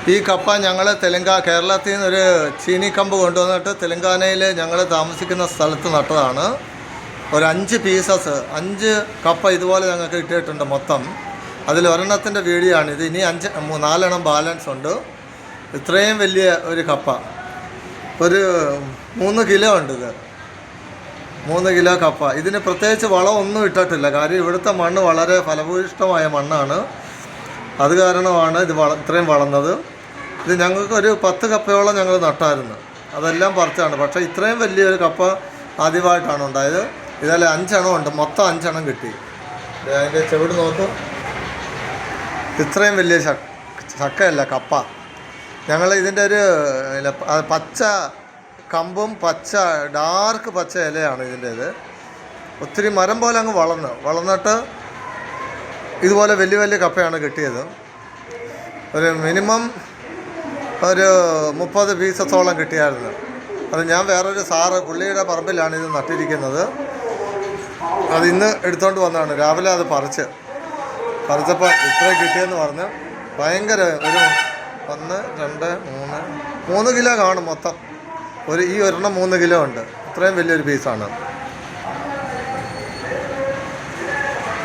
ഈ കപ്പ ഞങ്ങൾ കേരളത്തിൽ നിന്നൊരു ചീനിക്കമ്പ് കൊണ്ടുവന്നിട്ട് തെലങ്കാനയിൽ ഞങ്ങൾ താമസിക്കുന്ന സ്ഥലത്ത് നട്ടതാണ്. ഒരു 5 പീസസ് 5 കപ്പ ഇതുപോലെ ഞങ്ങൾക്ക് കിട്ടിയിട്ടുണ്ട് മൊത്തം. അതിൽ ഒരെണ്ണത്തിൻ്റെ വീഡിയോ ആണിത്. ഇനി 4 ബാലൻസ് ഉണ്ട്. ഇത്രയും വലിയ ഒരു കപ്പ ഒരു 3 കിലോ ഉണ്ട്. ഇത് 3 കിലോ കപ്പ. ഇതിന് പ്രത്യേകിച്ച് വളമൊന്നും ഇട്ടിട്ടില്ല. കാര്യം ഇവിടുത്തെ മണ്ണ് വളരെ ഫലഭൂയിഷ്ടമായ മണ്ണാണ്. അത് കാരണമാണ് ഇത് ഇത്രയും വളർന്നത്. ഇത് ഞങ്ങൾക്ക് ഒരു 10 കപ്പയോളം ഞങ്ങൾ നട്ടായിരുന്നു. അതെല്ലാം പറിച്ചാണ്. പക്ഷേ ഇത്രയും വലിയൊരു കപ്പ ആദ്യമായിട്ടാണ് ഉണ്ടായത്. ഇതല്ലേ 5 എണ്ണം ഉണ്ട്. മൊത്തം 5 എണ്ണം കിട്ടി. അതിൻ്റെ ചെവിട് നോക്കും. ഇത്രയും വലിയ ചക്കയല്ല, കപ്പ. ഞങ്ങൾ ഇതിൻ്റെ ഒരു പച്ച കമ്പും ഡാർക്ക് പച്ച ഇലയാണ് ഇതിൻ്റേത്. ഒത്തിരി മരം പോലെ അങ്ങ് വളർന്നിട്ട് ഇതുപോലെ വലിയ വലിയ കപ്പയാണ് കിട്ടിയത്. ഒരു മിനിമം ഒരു 30 പീസത്തോളം കിട്ടിയായിരുന്നു. അത് ഞാൻ വേറൊരു പുള്ളിയുടെ പറമ്പിലാണ് ഇത് നട്ടിരിക്കുന്നത്. അത് ഇന്ന് എടുത്തുകൊണ്ട് വന്നതാണ്. രാവിലെ അത് പറിച്ചപ്പോൾ ഇത്രയും കിട്ടിയെന്ന് പറഞ്ഞ് ഭയങ്കര ഒരു 1, 2, 3 കിലോ കാണും മൊത്തം. ഈ ഒരെണ്ണം 3 കിലോ ഉണ്ട്. ഇത്രയും വലിയൊരു പീസാണ്.